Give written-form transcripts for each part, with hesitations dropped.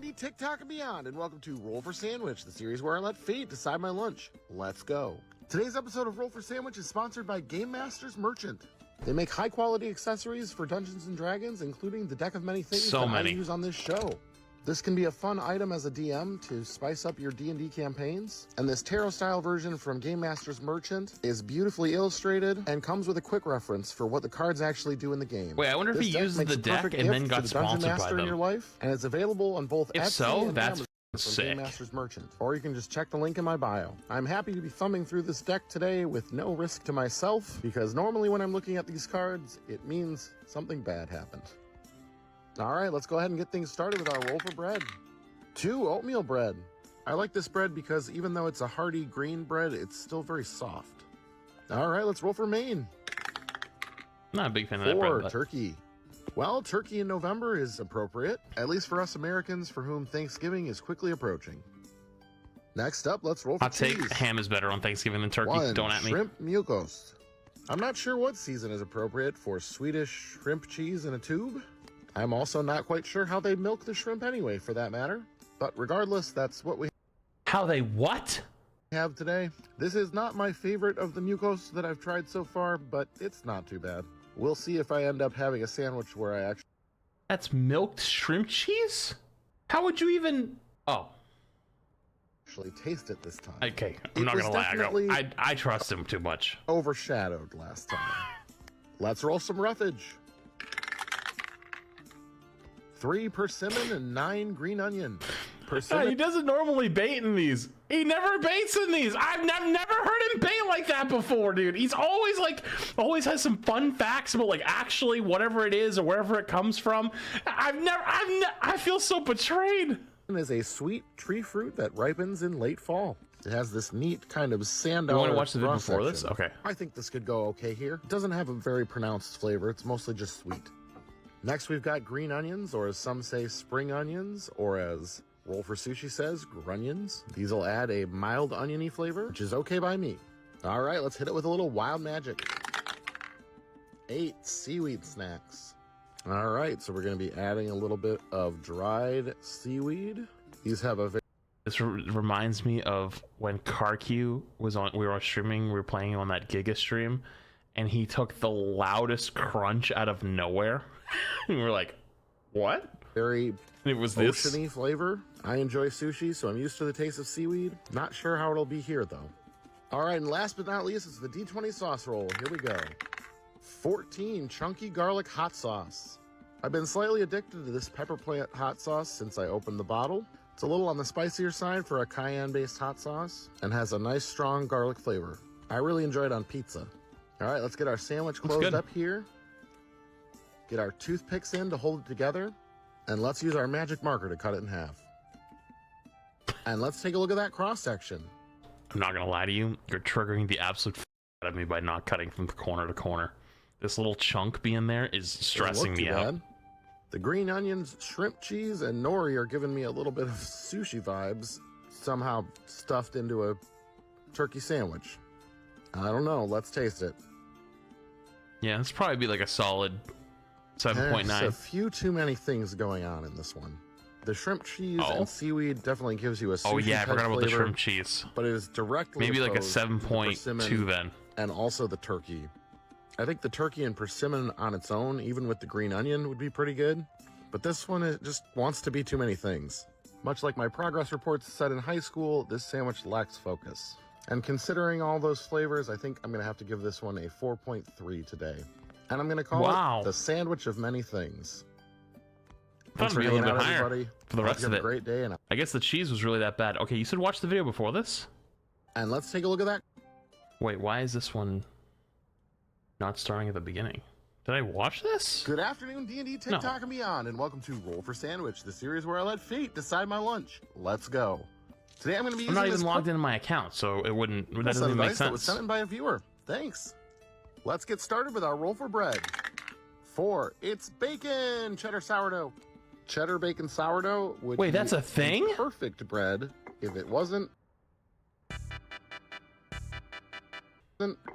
D&D, TikTok, and beyond, and welcome to Roll for Sandwich, the series where I let fate decide my lunch. Let's go. Today's episode of Roll for Sandwich is sponsored by Game Masters Merchant. They make high-quality accessories for Dungeons & Dragons, including the deck of many things I use on this show. This can be a fun item as a DM to spice up your D&D campaigns. And this tarot-style version from Game Masters Merchant is beautifully illustrated and comes with a quick reference for what the cards actually do in the game. Wait, I wonder if he used the deck and then got sponsored by them. In your life, and it's available on both If Etsy so, and that's Amazon from sick. Game Masters Merchant. Or you can just check the link in my bio. I'm happy to be thumbing through this deck today with no risk to myself, because normally when I'm looking at these cards, it means something bad happened. All right, let's go ahead and get things started with our roll for bread. 2 oatmeal bread. I like this bread because even though it's a hearty green bread, it's still very soft. All right, let's roll for main. Not a big fan of 4 that bread. But... turkey. Well, turkey in November is appropriate, at least for us Americans for whom Thanksgiving is quickly approaching. Next up, let's roll for cheese. I'll take ham is better on Thanksgiving than turkey. 1 Don't at me. shrimp mucos. I'm not sure what season is appropriate for Swedish shrimp cheese in a tube. I'm also not quite sure how they milk the shrimp anyway, for that matter. But regardless, that's what we How they what? have today. This is not my favorite of the mucos that I've tried so far, but it's not too bad. We'll see if I end up having a sandwich where I That's milked shrimp cheese? How would you even... Oh, actually taste it this time. okay. I'm not gonna lie. I trust him too much. Overshadowed last time. Let's roll some roughage. 3 persimmon and 9 green onion. He doesn't normally bait in these. He never baits in these. I've never heard him bait like that before, dude. He's always has some fun facts about like actually whatever it is or wherever it comes from. I feel so betrayed. Is a sweet tree fruit that ripens in late fall. It has this neat kind of sand. You want to watch the video before this? Okay. I think this could go okay here. It doesn't have a very pronounced flavor. It's mostly just sweet. Next, we've got green onions, or as some say, spring onions, or as Roll for Sushi says, grunions. These will add a mild oniony flavor, which is okay by me. All right, let's hit it with a little wild magic. 8 seaweed snacks. All right, so we're going to be adding a little bit of dried seaweed. These have a very... This reminds me of when CarQ was on, we were streaming, we were playing on that Giga stream, and he took the loudest crunch out of nowhere. And we were like, what? Very it was this oceany flavor. I enjoy sushi, so I'm used to the taste of seaweed. Not sure how it'll be here, though. All right, and last but not least, it's the D20 sauce roll. Here we go. 14 chunky garlic hot sauce. I've been slightly addicted to this pepper plant hot sauce since I opened the bottle. It's a little on the spicier side for a cayenne-based hot sauce and has a nice, strong garlic flavor. I really enjoy it on pizza. All right, let's get our sandwich closed up here. Get our toothpicks in to hold it together. And let's use our magic marker to cut it in half. And let's take a look at that cross-section. I'm not going to lie to you. You're triggering the absolute out of me by not cutting from corner to corner. This little chunk being there is stressing me out. The green onions, shrimp cheese, and nori are giving me a little bit of sushi vibes, somehow stuffed into a turkey sandwich. I don't know. Let's taste it. Yeah, it's probably be like a solid 7.9. There's a few too many things going on in this one. The shrimp cheese and seaweed definitely gives you a sushi I forgot about the flavor, shrimp cheese. But it is directly maybe like a opposed to the 7.2 then. And also the turkey. I think the turkey and persimmon on its own, even with the green onion, would be pretty good. But this one, it just wants to be too many things. Much like my progress reports said in high school, this sandwich lacks focus. And considering all those flavors, I think I'm going to have to give this one a 4.3 today. And I'm going to call it the sandwich of many things. Thanks for hanging out, everybody. For the rest of it. Have a great day. And I guess the cheese was really that bad. Okay, you said watch the video before this? And let's take a look at that. Wait, why is this one not starting at the beginning? Did I watch this? Good afternoon, D&D, TikTok, and beyond, and welcome to Roll for Sandwich, the series where I let fate decide my lunch. Let's go. Today I'm going to be using not even logged into my account, so it wouldn't. That doesn't even make sense. That was sent in by a viewer. Thanks. Let's get started with our roll for bread. 4, it's bacon cheddar sourdough. Cheddar bacon sourdough would Wait, that's a thing? Perfect bread if it wasn't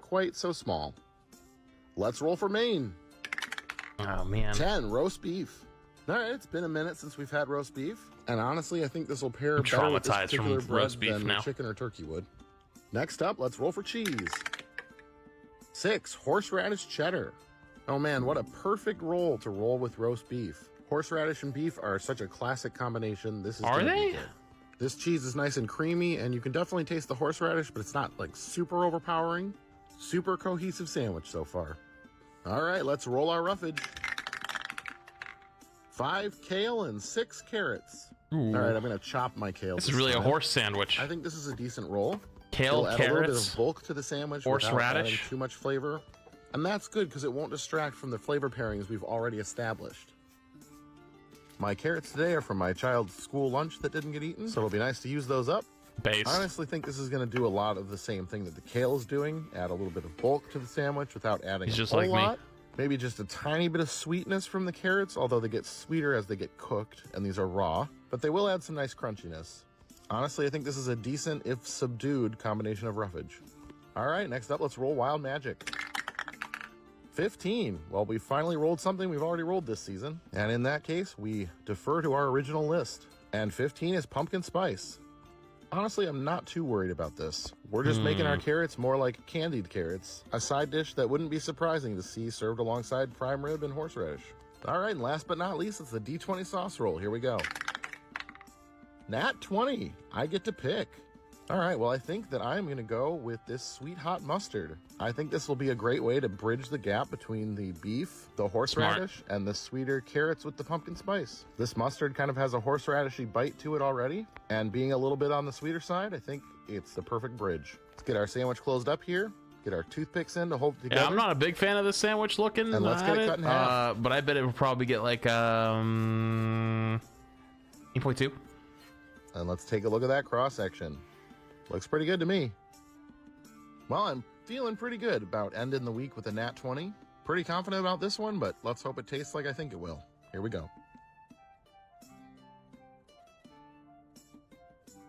quite so small. Let's roll for main. Oh man. 10 roast beef. All right, it's been a minute since we've had roast beef, and honestly, I think this will pair better with this traumatized particular from bread roast beef than now. chicken or turkey would. Next up, let's roll for cheese. 6, horseradish cheddar. Oh man, what a perfect roll to roll with roast beef. Horseradish and beef are such a classic combination. This is Are gonna be they? good. This cheese is nice and creamy, and you can definitely taste the horseradish, but it's not like super overpowering. Super cohesive sandwich so far. All right, let's roll our roughage. 5 kale and 6 carrots. Ooh. All right, I'm gonna chop my kale. This is really a horse sandwich. I think this is a decent roll. Kale, It'll add a little bit carrots, of bulk to the sandwich without adding horseradish. too much flavor. And that's good because it won't distract from the flavor pairings we've already established. My carrots today are from my child's school lunch that didn't get eaten, so it'll be nice to use those up. Base. I honestly think this is going to do a lot of the same thing that the kale is doing, add a little bit of bulk to the sandwich without adding He's a just whole like me. lot. Maybe just a tiny bit of sweetness from the carrots, although they get sweeter as they get cooked, and these are raw, but they will add some nice crunchiness. Honestly, I think this is a decent, if subdued, combination of roughage. All right, next up, let's roll Wild Magic. 15. Well, we finally rolled something we've already rolled this season, and in that case, we defer to our original list. And 15 is Pumpkin Spice. Honestly, I'm not too worried about this. We're just making our carrots more like candied carrots, a side dish that wouldn't be surprising to see served alongside prime rib and horseradish. All right, and last but not least, it's the D20 sauce roll. Here we go. Nat 20. I get to pick. All right, well, I think that I'm going to go with this sweet hot mustard. I think this will be a great way to bridge the gap between the beef, the horseradish, and the sweeter carrots with the pumpkin spice. This mustard kind of has a horseradishy bite to it already, and being a little bit on the sweeter side, I think it's the perfect bridge. Let's get our sandwich closed up here, get our toothpicks in to hold it together. Yeah, I'm not a big fan of this sandwich looking. And let's get it cut in half. But I bet it would probably get like 8.2. And let's take a look at that cross section. Looks pretty good to me. Well, I'm feeling pretty good about ending the week with a Nat 20. Pretty confident about this one, but let's hope it tastes like I think it will. Here we go.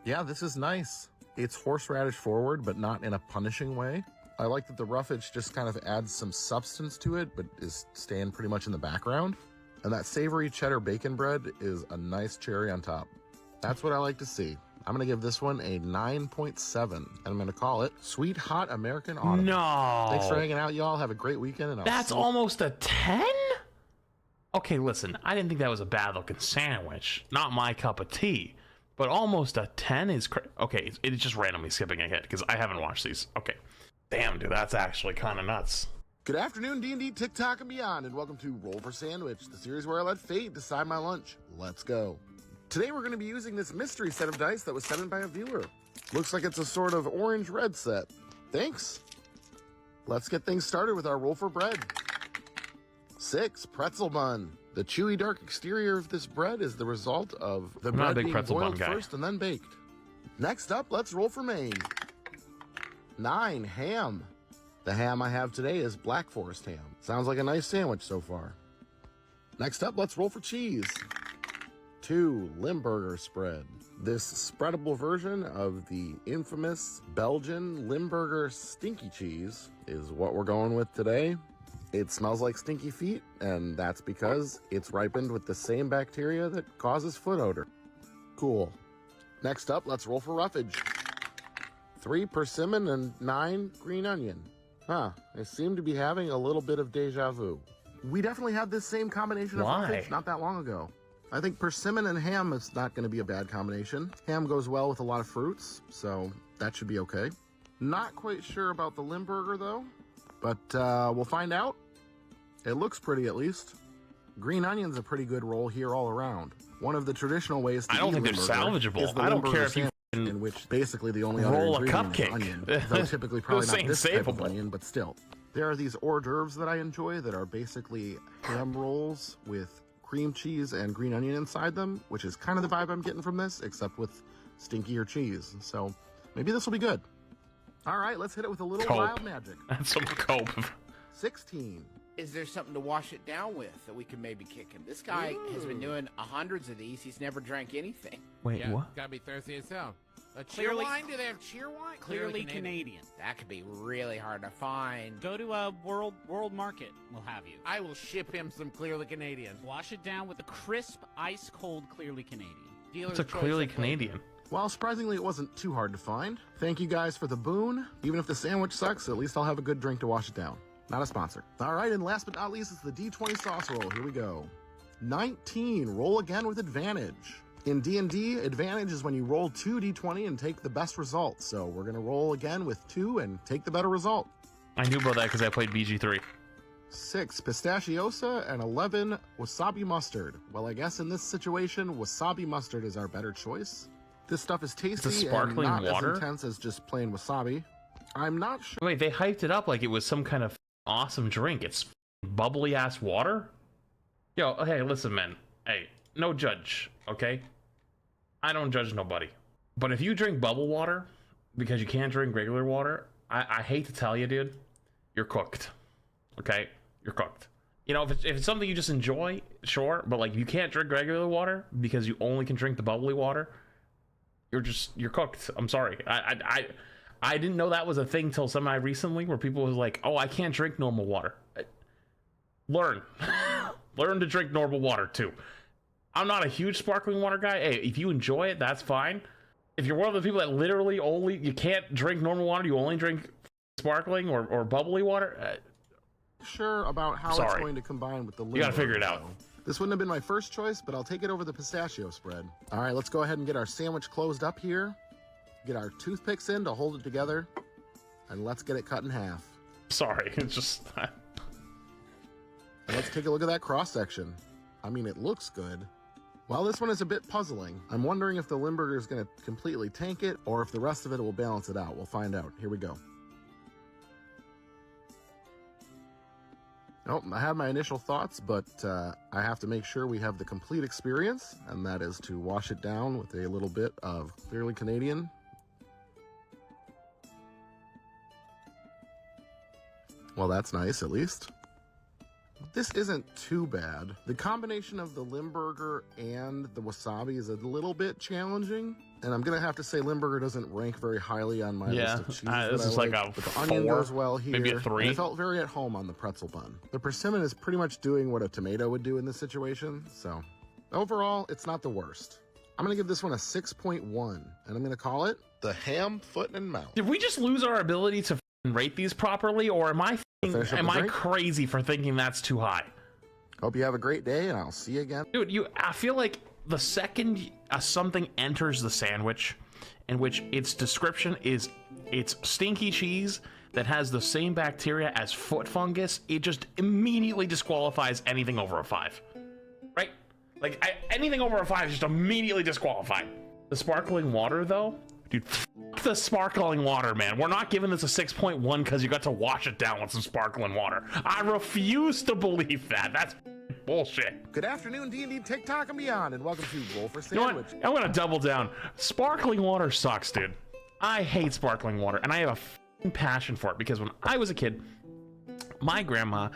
Yeah, this is nice. It's horseradish forward, but not in a punishing way. I like that the roughage just kind of adds some substance to it, but is staying pretty much in the background. And that savory cheddar bacon bread is a nice cherry on top. That's what I like to see. I'm going to give this one a 9.7, and I'm going to call it Sweet Hot American Autumn. No. Thanks for hanging out, y'all. Have a great weekend. And That's almost a 10? Okay, listen, I didn't think that was a bad looking sandwich. Not my cup of tea. But almost a 10 is okay, it's just randomly skipping ahead because I haven't watched these. Okay. Damn, dude, that's actually kind of nuts. Good afternoon, D&D, TikTok, and beyond, and welcome to Roll for Sandwich, the series where I let fate decide my lunch. Let's go. Today we're going to be using this mystery set of dice that was sent in by a viewer. Looks like it's a sort of orange-red set. Thanks. Let's get things started with our roll for bread. 6, pretzel bun. The chewy dark exterior of this bread is the result of the I'm not a bread big being pretzel bun boiled guy. first and then baked. Next up, let's roll for main. 9, ham. The ham I have today is Black Forest ham. Sounds like a nice sandwich so far. Next up, let's roll for cheese. 2, Limburger spread. This spreadable version of the infamous Belgian Limburger stinky cheese is what we're going with today. It smells like stinky feet, and that's because it's ripened with the same bacteria that causes foot odor. Cool. Next up, let's roll for roughage. 3 persimmon and 9 green onion. Huh, I seem to be having a little bit of deja vu. We definitely had this same combination of roughage not that long ago. I think persimmon and ham is not going to be a bad combination. Ham goes well with a lot of fruits, so that should be okay. Not quite sure about the Limburger, though, but we'll find out. It looks pretty, at least. Green onion's a pretty good roll here all around. One of the traditional ways to I don't eat think they're Limburger salvageable. is the I don't Limburger care if you sandwich, in which basically the only other roll a ingredient is cupcake. onion, though typically probably not This this ain't type of savable. onion, but still. There are these hors d'oeuvres that I enjoy that are basically ham rolls with cream cheese and green onion inside them, which is kind of the vibe I'm getting from this, except with stinkier cheese. So maybe this will be good. All right, let's hit it with a little Cope. wild magic. That's some cope. 16. Is there something to wash it down with that we can maybe kick him? This guy has been doing hundreds of these. He's never drank anything. Wait, Yeah, what? gotta be thirsty as hell. A cheer Clearly- wine? Do they have cheer wine? Clearly Canadian. That could be really hard to find. Go to a world market. We'll have you. I will ship him some Clearly Canadian. Wash it down with a crisp, ice cold Clearly Canadian. Dealer's It's a choice clearly of flavor. Canadian. Well, surprisingly, it wasn't too hard to find. Thank you guys for the boon. Even if the sandwich sucks, at least I'll have a good drink to wash it down. Not a sponsor. All right, and last but not least, it's the D20 sauce roll. Here we go. 19, roll again with advantage. In D&D, advantage is when you roll 2 D20 and take the best result. So we're gonna roll again with 2 and take the better result. I knew about that because I played BG3. 6, pistachiosa, and 11, wasabi mustard. Well, I guess in this situation, wasabi mustard is our better choice. This stuff is tasty sparkling and not water? as intense as just plain wasabi. I'm not sure. Wait, they hyped it up like it was some kind of awesome drink. It's bubbly ass water. Yo, hey, listen, man. Hey, no judge, okay? I don't judge nobody. But if you drink bubble water because you can't drink regular water, I hate to tell you, dude, you're cooked. Okay? You're cooked. You know, if it's something you just enjoy, sure, but like you can't drink regular water because you only can drink the bubbly water, you're cooked. I'm sorry. I didn't know that was a thing till semi recently where people was like, oh, I can't drink normal water. Learn. Learn to drink normal water too. I'm not a huge sparkling water guy. Hey, if you enjoy it, that's fine. If you're one of the people that literally you can't drink normal water, you only drink sparkling or bubbly water, Sure about how it's Sorry. going to combine with the You gotta figure it out. though. This wouldn't have been my first choice, but I'll take it over the pistachio spread. All right, let's go ahead and get our sandwich closed up here. Get our toothpicks in to hold it together, and let's get it cut in half. sorry. It's just And let's take a look at that cross section. I mean, it looks good. While this one is a bit puzzling, I'm wondering if the Limburger is going to completely tank it or if the rest of it will balance it out. We'll find out. Here we go. Oh, I had my initial thoughts, but I have to make sure we have the complete experience, and that is to wash it down with a little bit of Clearly Canadian. Well, that's nice, at least. This isn't too bad. The combination of the Limburger and the wasabi is a little bit challenging, and I'm gonna have to say Limburger doesn't rank very highly on my Yeah, list of cheeses. this that I is like a but the onion 4, goes well here. maybe a 3. And I felt very at home on the pretzel bun. The persimmon is pretty much doing what a tomato would do in this situation, so overall, it's not the worst. I'm gonna give this one a 6.1, and I'm gonna call it the ham, foot, and mouth. did we just lose our ability to rate these properly, or am I Finish up the drink? crazy for thinking that's too high? Hope you have a great day, and I'll see you again. Dude, I feel like the second something enters the sandwich, in which its description is it's stinky cheese that has the same bacteria as foot fungus, it just immediately disqualifies anything over a 5. Right? Like, anything over a 5 is just immediately disqualified. The sparkling water, though, dude, f the sparkling water, man. We're not giving this a 6.1 because you got to wash it down with some sparkling water. I refuse to believe that. That's bullshit. Good afternoon, D&D, TikTok, and beyond, and welcome to Roll for You know Sandwich. what? I'm gonna double down. Sparkling water sucks, dude. I hate sparkling water, and I have a f***ing passion for it because when I was a kid, my grandma,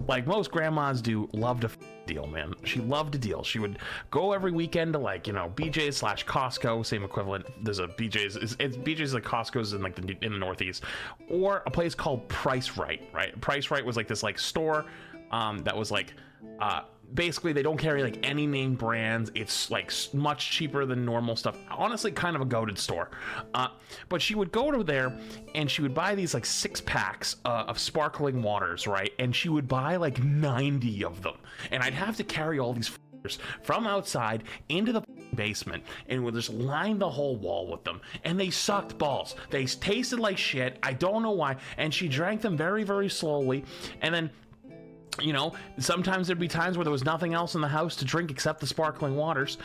like most grandmas do, loved to deal, man. She loved to deal. She would go every weekend to, like, you know, BJ's / Costco, same equivalent. There's a BJ's. It's BJ's like Costco's in like in the Northeast, or a place called Price Right. Right, Price Right was like this like store that was like basically they don't carry like any name brands. It's like much cheaper than normal stuff. Honestly, kind of a goated store. But she would go to there and she would buy these like 6-packs of sparkling waters, right? And she would buy like 90 of them, and I'd have to carry all these from outside into the basement and would just line the whole wall with them, and they sucked balls. They tasted like shit. I don't know why. And she drank them very, very slowly, and then, you know, sometimes there'd be times where there was nothing else in the house to drink except the sparkling waters,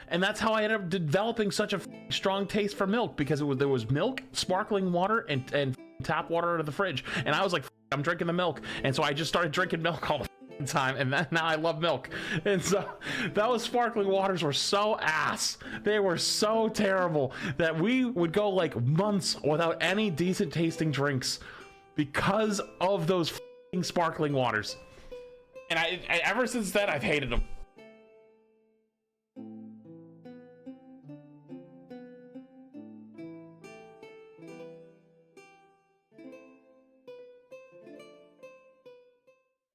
and that's how I ended up developing such a strong taste for milk, because there was milk, sparkling water, and tap water out of the fridge, and I was like, I'm drinking the milk, and so I just started drinking milk all the time, and now I love milk. And so those sparkling waters were so ass, they were so terrible that we would go like months without any decent tasting drinks because of those sparkling waters. And I ever since then I've hated them.